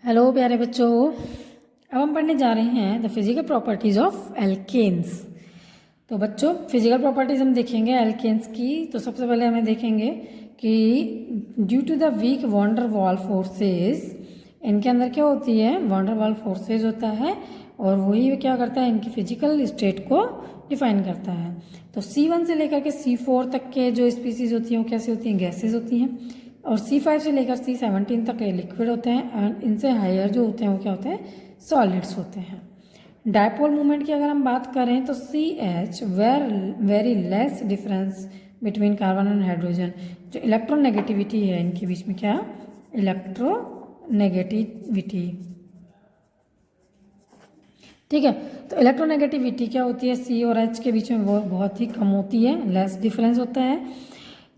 Hello प्यारे बच्चों, अब हम पढ़ने जा रहे हैं the physical properties of alkanes. तो बच्चों, फिजिकल प्रॉपर्टीज़ हम देखेंगे एल्केन्स की। तो सबसे पहले हमें देखेंगे कि due to the weak van der Waals forces, इनके अंदर क्या होती है, वॉन डर वाल फोर्सेज होता है और वही क्या करता है, इनकी फिजिकल स्टेट को डिफाइन करता है। तो C1 से लेकर के C4 तक के जो स्पीसीज होती हैं वो कैसी होती हैं, गैसेज होती हैं। और C5 से लेकर C17 तक ये लिक्विड होते हैं एंड इनसे हायर जो होते हैं वो क्या होते हैं, सॉलिड्स होते हैं। डायपोल मूवमेंट की अगर हम बात करें तो CH very less difference between carbon and hydrogen. जो इलेक्ट्रोनेगेटिविटी है इनके बीच में, क्या इलेक्ट्रोनेगेटिविटी, ठीक है। तो इलेक्ट्रोनेगेटिविटी क्या होती है, C और H के बीच में वो बहुत ही कम होती है, लेस डिफरेंस होता है,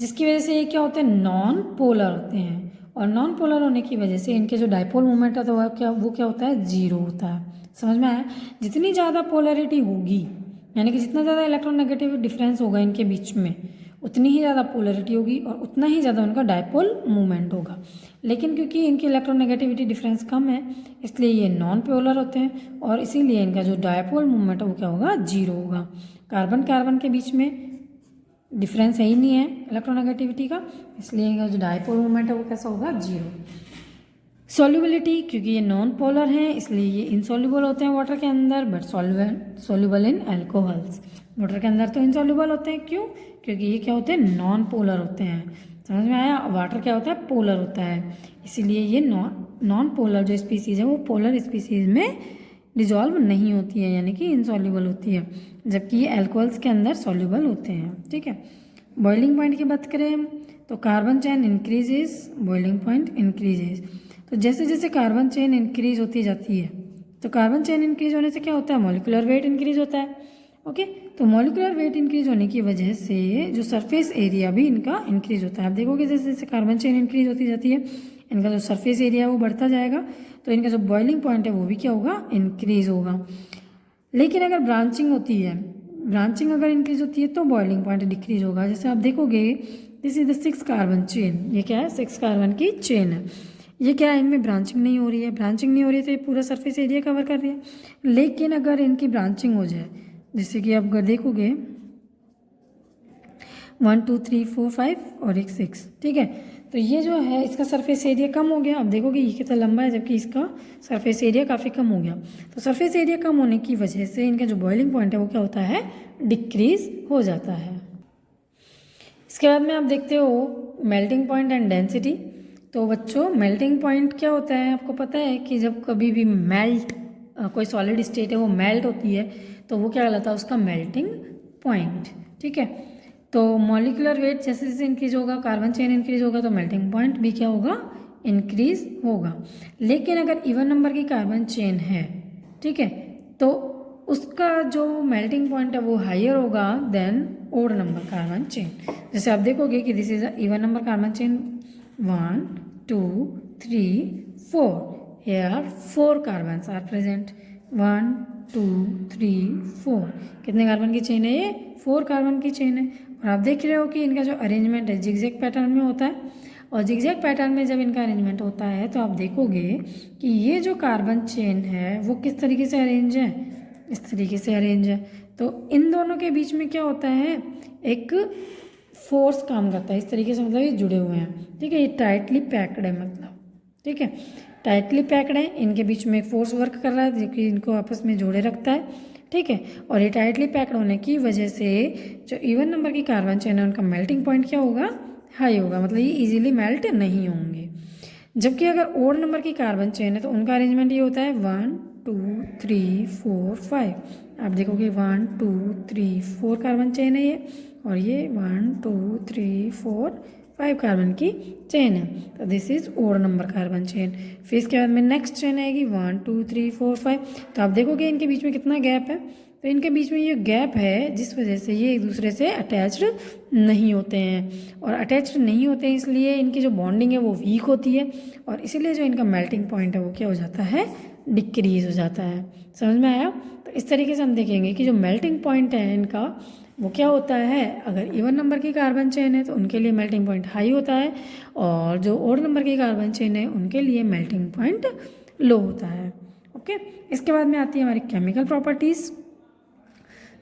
जिसकी वजह से ये क्या होते हैं, नॉन पोलर होते हैं। और नॉन पोलर होने की वजह से इनके जो डायपोल मूवमेंट है तो वो क्या होता है, जीरो होता है। समझ में आया? जितनी ज़्यादा पोलरिटी होगी, यानी कि जितना ज़्यादा इलेक्ट्रोनेगेटिव डिफरेंस होगा इनके बीच में, उतनी ही ज़्यादा पोलरिटी होगी और उतना ही ज़्यादा उनका डायपोल मूवमेंट होगा। लेकिन क्योंकि इनकी इलेक्ट्रोनेगेटिविटी डिफरेंस कम है, इसलिए ये नॉन पोलर होते हैं और इसीलिए इनका जो डायपोल मूवमेंट है वो क्या होगा, जीरो होगा। कार्बन कार्बन के बीच में डिफरेंस है ही नहीं है इलेक्ट्रोनेगेटिविटी का, इसलिए इनका जो डायपोल मूवमेंट है वो कैसा होगा, जीरो। सॉल्युबिलिटी, क्योंकि ये नॉन पोलर हैं इसलिए ये इनसॉल्युबल होते हैं वाटर के अंदर, but soluble in alcohols. Water के अंदर तो इनसॉल्युबल होते हैं, क्यों? क्योंकि ये क्या होते हैं, नॉन पोलर होते हैं। समझ में आया? वाटर क्या होता है, पोलर होता है, इसीलिए ये नॉन पोलर जो स्पीसीज है वो पोलर स्पीसीज में डिजॉल्व नहीं होती है, यानी कि इनसॉल्युबल होती है, जबकि ये अल्कोहल्स के अंदर सॉल्युबल होते हैं। ठीक है। बॉइलिंग पॉइंट की बात करें तो carbon chain increases, boiling point increases. तो जैसे जैसे कार्बन चेन इंक्रीज होती जाती है, तो कार्बन चेन इंक्रीज होने से क्या होता है, मॉलिक्यूलर वेट इंक्रीज होता है। ओके, तो मॉलिक्यूलर वेट इंक्रीज होने की वजह से जो सरफेस एरिया भी इनका इंक्रीज होता है। आप देखोगे जैसे जैसे कार्बन चेन इंक्रीज होती जाती है, इनका जो सरफेस एरिया है वो बढ़ता जाएगा, तो इनका जो बॉइलिंग पॉइंट है वो भी क्या होगा, इंक्रीज होगा। लेकिन अगर ब्रांचिंग होती है, ब्रांचिंग अगर इंक्रीज होती है तो बॉइलिंग पॉइंट डिक्रीज होगा। जैसे आप देखोगे this is the 6 carbon chain, ये क्या है, 6 कार्बन की चेन है। ये क्या है, इनमें ब्रांचिंग नहीं हो रही है, ब्रांचिंग नहीं हो रही है तो ये पूरा सरफेस एरिया कवर कर रही है। लेकिन अगर इनकी ब्रांचिंग हो जाए, जैसे कि आप अगर देखोगे 1 2 3 4 5 और एक 6, ठीक है, तो ये जो है इसका सरफेस एरिया कम हो गया। आप देखोगे ये कितना लंबा है, जबकि इसका सरफेस एरिया काफ़ी कम हो गया। तो सरफेस एरिया कम होने की वजह से इनका जो बॉइलिंग पॉइंट है वो क्या होता है, डिक्रीज हो जाता है। इसके बाद में आप देखते हो मेल्टिंग पॉइंट एंड डेंसिटी। तो बच्चों, मेल्टिंग पॉइंट क्या होता है, आपको पता है कि जब कभी भी कोई सॉलिड स्टेट है वो मेल्ट होती है तो वो क्या कहलाता है, उसका मेल्टिंग पॉइंट। ठीक है। तो मॉलिक्यूलर वेट जैसे जैसे इंक्रीज होगा, कार्बन चेन इंक्रीज होगा, तो मेल्टिंग पॉइंट भी क्या होगा, इंक्रीज होगा। लेकिन अगर इवन नंबर की कार्बन चेन है, ठीक है, तो उसका जो मेल्टिंग पॉइंट है वो हायर होगा than odd number carbon chain. जैसे आप देखोगे कि this is a even number carbon chain 1 2 3 4, here 4 carbons are present, 1 2 3 4। कितने कार्बन की चेन है ये, 4 कार्बन की चेन है। और आप देख रहे हो कि इनका जो अरेंजमेंट है जिगजैग पैटर्न में होता है, और जिगजैग पैटर्न में जब इनका अरेंजमेंट होता है तो आप देखोगे कि ये जो कार्बन चेन है वो किस तरीके से अरेंज है, इस तरीके से अरेंज है। तो इन दोनों के बीच में क्या होता है, एक फोर्स काम करता है इस तरीके से, मतलब ये जुड़े हुए हैं। ठीक है, ये टाइटली पैक्ड है, मतलब ठीक है, टाइटली पैक्ड है, इनके बीच में एक फोर्स वर्क कर रहा है जो कि इनको आपस में जोड़े रखता है। ठीक है, और ये टाइटली पैक्ड होने की वजह से जो इवन नंबर की कार्बन चेन है उनका मेल्टिंग पॉइंट क्या होगा, हाई होगा, मतलब ये इजीली मेल्ट नहीं होंगे। जबकि अगर ओड नंबर की कार्बन चेन है तो उनका अरेंजमेंट ये होता है 1 2 3 4 5। आप देखोगे 1 2 3 4 कार्बन चेन है ये, और ये 1 2 3 4 5 कार्बन की चेन है। तो this is odd number carbon chain. फिर इसके बाद में नेक्स्ट चेन आएगी 1 2 3 4 5। तो आप देखोगे इनके बीच में कितना गैप है, तो इनके बीच में ये गैप है जिस वजह से ये एक दूसरे से अटैच्ड नहीं होते हैं, और अटैच्ड नहीं होते हैं इसलिए इनकी जो बॉन्डिंग है वो वीक होती है, और इसीलिए जो इनका मेल्टिंग पॉइंट है वो क्या हो जाता है, डिक्रीज हो जाता है। समझ में आया? तो इस तरीके से हम देखेंगे कि जो मेल्टिंग पॉइंट है इनका वो क्या होता है, अगर इवन नंबर की कार्बन चेन है तो उनके लिए मेल्टिंग पॉइंट हाई होता है, और जो ओड नंबर की कार्बन चेन है उनके लिए मेल्टिंग पॉइंट लो होता है। ओके, इसके बाद में आती है हमारी केमिकल प्रॉपर्टीज़।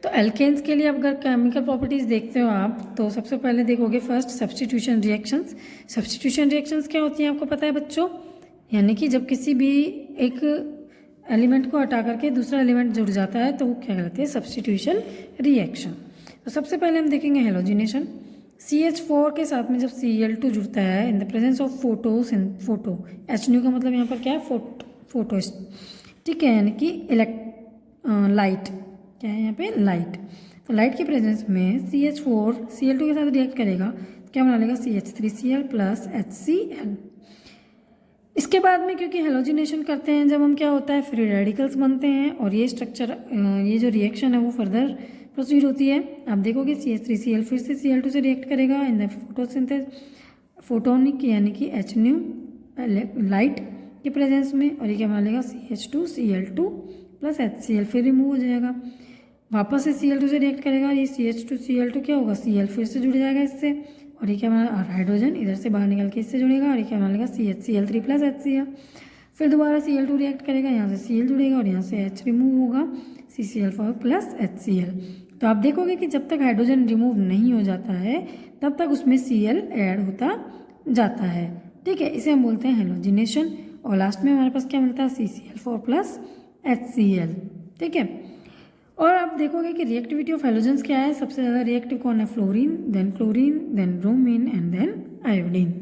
तो एल्केन्स के लिए अगर केमिकल प्रॉपर्टीज़ देखते हो आप, तो सबसे पहले देखोगे first substitution reactions. Substitution reactions क्या होती हैं आपको पता है बच्चों, यानी कि जब किसी भी एक एलिमेंट को हटा करके दूसरा एलिमेंट जुड़ जाता है तो वो क्या कहलाती है, सब्स्टिट्यूशन रिएक्शन। तो सबसे पहले हम देखेंगे हेलोजिनेशन। CH4 के साथ में जब Cl2 जुड़ता है in the presence of photos in photo, H का मतलब यहाँ पर क्या है, फोटो, ठीक है, यानी कि लाइट, क्या है यहाँ पे, लाइट। तो लाइट के प्रेजेंस में CH4 Cl2 के साथ रिएक्ट करेगा, क्या बना लेगा, CH3Cl प्लस HCl। इसके बाद में क्योंकि हेलोजिनेशन करते हैं जब हम, क्या होता है, फ्री रेडिकल्स बनते हैं और ये स्ट्रक्चर, ये जो रिएक्शन है वो फर्दर प्रोसीड होती है। आप देखोगे CH3Cl फिर से Cl2 से रिएक्ट करेगा इन द फोटोसिंथेसिस, फोटोनिक यानी कि H लाइट के प्रेजेंस में, और ये क्या बना लेगा, CH2Cl2 प्लस HCl, फिर रिमूव हो जाएगा, वापस से Cl2 से रिएक्ट करेगा, ये CH2Cl2 क्या होगा, Cl फिर से जुड़ जाएगा इससे, और ये क्या बना, और हाइड्रोजन इधर से बाहर निकल के इससे जुड़ेगा, और ये क्या बना लेगा, CHCl3 प्लस HCl। फिर दोबारा Cl2 रिएक्ट करेगा, यहाँ से Cl जुड़ेगा और यहाँ से H रिमूव होगा, CCl4 प्लस HCl। तो आप देखोगे कि जब तक हाइड्रोजन रिमूव नहीं हो जाता है तब तक उसमें Cl ऐड होता जाता है, ठीक है, इसे हम बोलते हैं हेलोजिनेशन। और लास्ट में हमारे पास क्या मिलता है, CCl4 प्लस HCl, ठीक है। और आप देखोगे कि रिएक्टिविटी ऑफ हेलोजेंस क्या है, सबसे ज़्यादा रिएक्टिव कौन है, fluorine, then bromine and then iodine.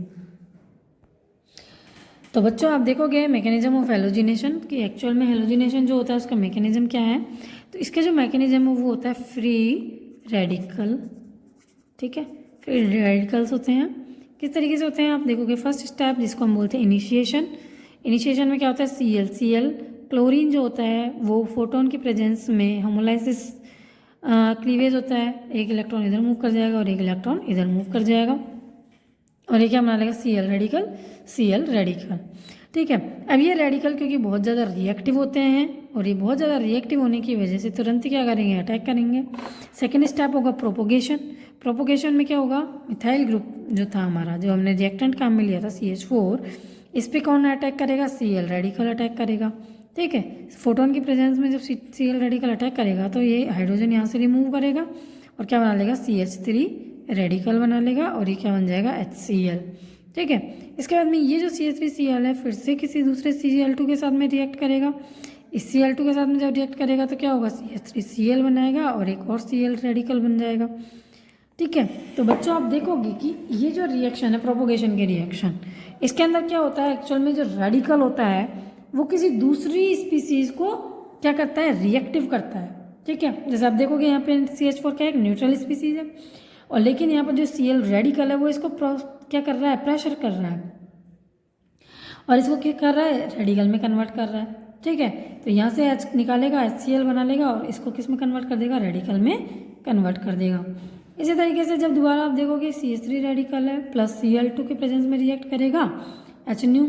तो बच्चों आप देखोगे मैकेनिज्म ऑफ हेलोजिनेशन कि एक्चुअल में हेलोजिनेशन जो होता है उसका मैकेनिज्म क्या है। तो इसका जो मैकेनिज्म है वो होता है फ्री रेडिकल, ठीक है, फ्री रेडिकल्स होते हैं। किस तरीके से होते हैं आप देखोगे, फर्स्ट स्टेप जिसको हम बोलते हैं इनिशिएशन। इनिशिएशन में क्या होता है, Cl क्लोरीन जो होता है वो फोटोन के प्रेजेंस में होमोलाइसिस क्लीवेज होता है, एक इलेक्ट्रॉन इधर मूव कर जाएगा और एक इलेक्ट्रॉन इधर मूव कर जाएगा, और ये क्या बना लेगा, Cl रेडिकल, ठीक है। अब ये रेडिकल क्योंकि बहुत ज़्यादा रिएक्टिव होते हैं और ये बहुत ज़्यादा रिएक्टिव होने की वजह से तुरंत क्या करेंगे, अटैक करेंगे। सेकेंड स्टेप होगा प्रोपोगेशन। प्रोपोगेशन में क्या होगा, मिथाइल ग्रुप जो था हमारा, जो हमने रिएक्टेंट काम में लिया था CH4, इस पर कौन अटैक करेगा, Cl रेडिकल अटैक करेगा, ठीक है। फोटोन की प्रेजेंस में जब Cl रेडिकल अटैक करेगा तो ये हाइड्रोजन यहाँ से रिमूव करेगा और क्या बना लेगा, CH3 रेडिकल बना लेगा और ये क्या बन जाएगा, HCl, ठीक है। इसके बाद में ये जो CH3Cl है फिर से किसी दूसरे Cl2 के साथ में रिएक्ट करेगा। इस Cl2 के साथ में जब रिएक्ट करेगा तो क्या होगा, CH3Cl बनाएगा और एक और Cl रेडिकल बन जाएगा, ठीक है। तो बच्चों आप देखोगे कि ये जो रिएक्शन है प्रोपोगेशन के रिएक्शन, इसके अंदर क्या होता है, एक्चुअल में जो रेडिकल होता है वो किसी दूसरी स्पीसीज को क्या करता है, रिएक्टिव करता है, ठीक है। जैसे आप देखोगे यहाँ पे CH4 क्या है, एक न्यूट्रल स्पीसीज है, और लेकिन यहाँ पर जो Cl रेडिकल है वो इसको क्या कर रहा है, प्रेशर कर रहा है और इसको क्या कर रहा है, रेडिकल में कन्वर्ट कर रहा है, ठीक है। तो यहाँ से H निकालेगा, HCl बना लेगा और इसको किस में कन्वर्ट कर देगा, रेडिकल में कन्वर्ट कर देगा। इसी तरीके से जब दोबारा आप देखोगे CH3 रेडिकल है प्लस Cl2 के प्रेजेंस में रिएक्ट करेगा HNu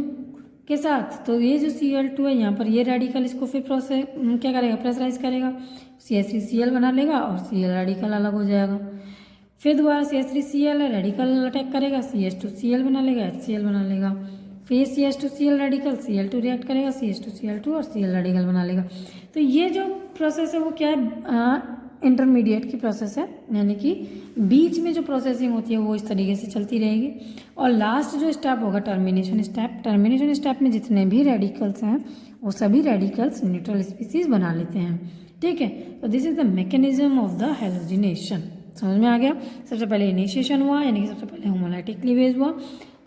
के साथ, तो ये जो Cl2 है यहाँ पर ये रेडिकल इसको फिर प्रोसेस क्या करेगा, प्रेशराइज करेगा, CH3Cl बना लेगा और Cl रेडिकल अलग हो जाएगा। फिर दोबारा CH3Cl है, रेडिकल अटैक करेगा, CH2Cl बना लेगा, HCl बना लेगा, फिर CH2Cl रेडिकल Cl2 रिएक्ट करेगा, CH2Cl2 और Cl रेडिकल बना लेगा। तो ये जो प्रोसेस है वो क्या है, इंटरमीडिएट की प्रोसेस है, यानी कि बीच में जो प्रोसेसिंग होती है वो इस तरीके से चलती रहेगी। और लास्ट जो स्टेप होगा टर्मिनेशन स्टेप। टर्मिनेशन स्टेप में जितने भी रेडिकल्स हैं वो सभी रेडिकल्स न्यूट्रल स्पीसीज बना लेते हैं, ठीक है। तो this is the mechanism of the halogenation, समझ में आ गया। सबसे पहले इनिशिएशन हुआ, यानी कि सबसे पहले होमोलाइटिक क्लीवेज हुआ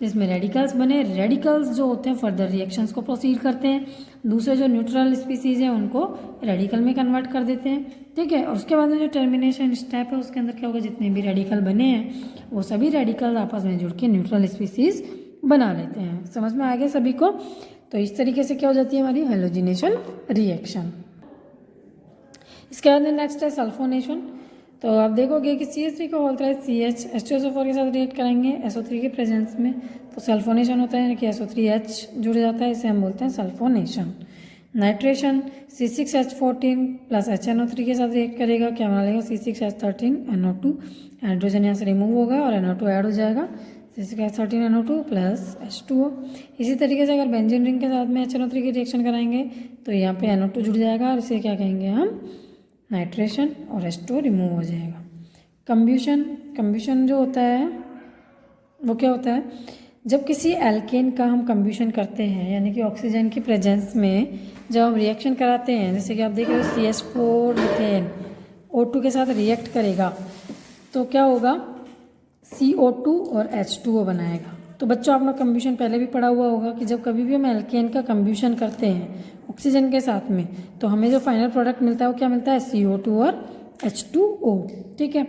जिसमें रेडिकल्स बने। रेडिकल्स जो होते हैं फर्दर रिएक्शंस को प्रोसीड करते हैं, दूसरे जो न्यूट्रल स्पीसीज हैं उनको रेडिकल में कन्वर्ट कर देते हैं, ठीक है। और उसके बाद में जो टर्मिनेशन स्टेप है उसके अंदर क्या होगा, जितने भी रेडिकल बने हैं वो सभी रेडिकल आपस में जुड़ के न्यूट्रल स्पीसीज बना लेते हैं। समझ में आ गया सभी को। तो इस तरीके से क्या हो जाती है हमारी हेलोजिनेशन रिएक्शन। इसके बाद में नेक्स्ट है सल्फोनेशन। तो आप देखोगे कि CH3 को बोलता है CH H2SO4 के साथ रिएक्ट करेंगे SO3 के प्रेजेंस में, तो सल्फोनेशन होता है, यानी कि SO3H जुड़ जाता है, इसे हम बोलते हैं sulphonation. Nitration C6H14 plus HNO3 के साथ रिएक्ट करेगा, क्या बना लेगा, C6H13 NO2, हाइड्रोजन यहाँ से रिमूव होगा और NO2 ऐड हो जाएगा, तो इसका 13NO2 प्लस H2O। इसी तरीके से अगर बेंजीन रिंग के साथ में HNO3 की रिएक्शन कराएंगे तो यहाँ पे NO2 जुड़ जाएगा और इसे क्या कहेंगे हम, नाइट्रेशन, और H2O रिमूव हो जाएगा। कंब्यूशन जो होता है वो क्या होता है, जब किसी एल्केन का हम कंब्यूशन करते हैं, यानी कि ऑक्सीजन की प्रेजेंस में जब हम रिएक्शन कराते हैं, जैसे कि आप देख रहे हो CH4 मीथेन O2 के साथ रिएक्ट करेगा तो क्या होगा, CO2 और H2O बनाएगा। तो बच्चों आपने कंब्यूशन पहले भी पढ़ा हुआ होगा कि जब कभी भी हम एल्केन का कंब्यूशन करते हैं ऑक्सीजन के साथ में तो हमें जो फाइनल प्रोडक्ट मिलता है वो क्या मिलता है, CO2 और H2O। ठीक है,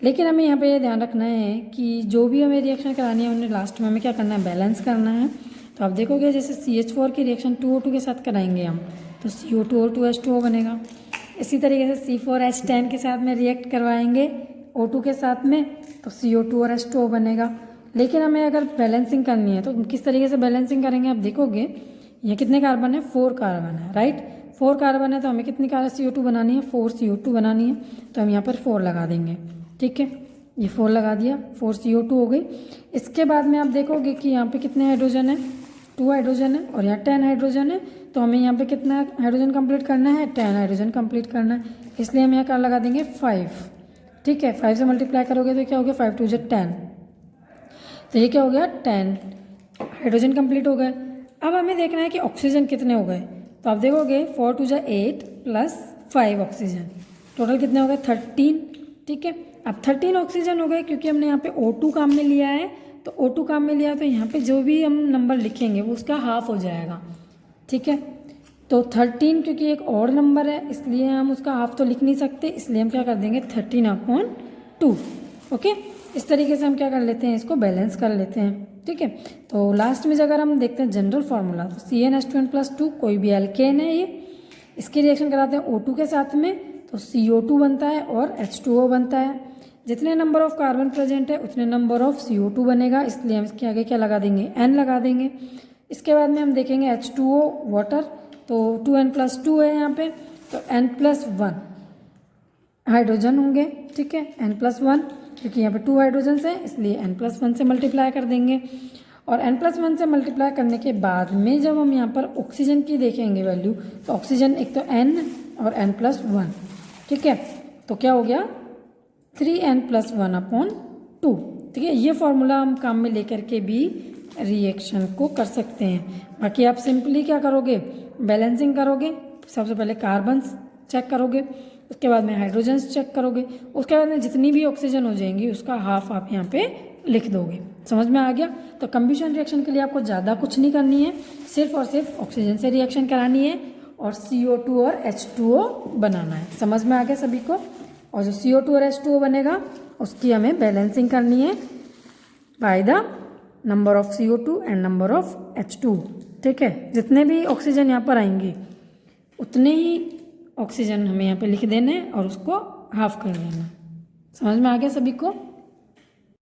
लेकिन हमें यहाँ पे ये ध्यान रखना है कि जो भी हमें रिएक्शन करानी है उन्हें लास्ट में हमें क्या करना है, बैलेंस करना है। तो आप देखोगे जैसे CH4 की रिएक्शन 2O2 के साथ कराएंगे हम तो CO2 और 2H2O बनेगा। इसी तरीके से C4H10 के साथ में रिएक्ट करवाएंगे O2 के साथ में तो CO2 और H2O बनेगा। लेकिन हमें अगर बैलेंसिंग करनी है तो किस तरीके से बैलेंसिंग करेंगे, आप देखोगे यहाँ कितने कार्बन है, 4 कार्बन है, राइट। 4 कार्बन है तो हमें कितनी CO2 बनानी है, 4 CO2 बनानी है। तो हम यहाँ पर 4 लगा देंगे। ठीक है, ये 4 लगा दिया, 4 CO2 हो गई। इसके बाद में आप देखोगे कि यहाँ पे कितने हाइड्रोजन है, 2 हाइड्रोजन है और यहाँ 10 हाइड्रोजन है। तो हमें यहाँ पे कितना हाइड्रोजन कंप्लीट करना है, 10 हाइड्रोजन कंप्लीट करना है, इसलिए हम यहाँ क्या लगा देंगे, 5। ठीक है, 5 से मल्टीप्लाई करोगे तो क्या हो गया, 5 2 10। तो ये क्या हो गया, 10 हाइड्रोजन कंप्लीट हो गए। अब हमें देखना है कि ऑक्सीजन कितने हो गए। तो आप देखोगे 4 2 8 प्लस 5 ऑक्सीजन, टोटल कितने हो गए, 13। ठीक है, अब 13 ऑक्सीजन हो गए क्योंकि हमने यहाँ पे O2 काम में लिया है। तो O2 काम में लिया तो यहाँ पे जो भी हम नंबर लिखेंगे वो उसका हाफ हो जाएगा। ठीक है, तो 13 क्योंकि एक और नंबर है इसलिए हम उसका हाफ तो लिख नहीं सकते, इसलिए हम क्या कर देंगे 13/2। ओके, इस तरीके से हम क्या कर लेते हैं, इसको बैलेंस कर लेते हैं। ठीक है, तो लास्ट में अगर हम देखते हैं जनरल फार्मूला तो CnH2n+2 कोई भी एल्केन है ये, इसकी रिएक्शन कराते हैं O2 के साथ में तो CO2 बनता है और H2O बनता है। जितने नंबर ऑफ कार्बन प्रेजेंट है उतने नंबर ऑफ CO2 बनेगा, इसलिए हम इसके आगे क्या लगा देंगे, N लगा देंगे। इसके बाद में हम देखेंगे H2O वाटर, तो 2n+2 है यहाँ पे तो n+1 हाइड्रोजन होंगे। ठीक है, n+1 क्योंकि यहाँ पे 2 हाइड्रोजन है इसलिए n+1 से मल्टीप्लाई कर देंगे। और n+1 से मल्टीप्लाई करने के बाद में जब हम यहाँ पर ऑक्सीजन की देखेंगे वैल्यू तो ऑक्सीजन एक तो n और n+1। ठीक है, तो क्या हो गया 3n+1/2। ठीक है, ये फॉर्मूला हम काम में लेकर के भी रिएक्शन को कर सकते हैं। बाकी आप सिंपली क्या करोगे, बैलेंसिंग करोगे, सबसे पहले कार्बन्स चेक करोगे, उसके बाद में हाइड्रोजन्स चेक करोगे, उसके बाद में जितनी भी ऑक्सीजन हो जाएंगी उसका हाफ आप यहाँ पे लिख दोगे। समझ में आ गया। तो कंब्यूशन रिएक्शन के लिए आपको ज़्यादा कुछ नहीं करनी है, सिर्फ और सिर्फ ऑक्सीजन से रिएक्शन करानी है और CO2 और H2O बनाना है। समझ में आ गया सभी को। और जो CO2 और H2O बनेगा उसकी हमें बैलेंसिंग करनी है by the number of CO2 and number of H2O। ठीक है, जितने भी ऑक्सीजन यहाँ पर आएंगी उतने ही ऑक्सीजन हमें यहाँ पे लिख देने और उसको हाफ कर देना। समझ में आ गया सभी को।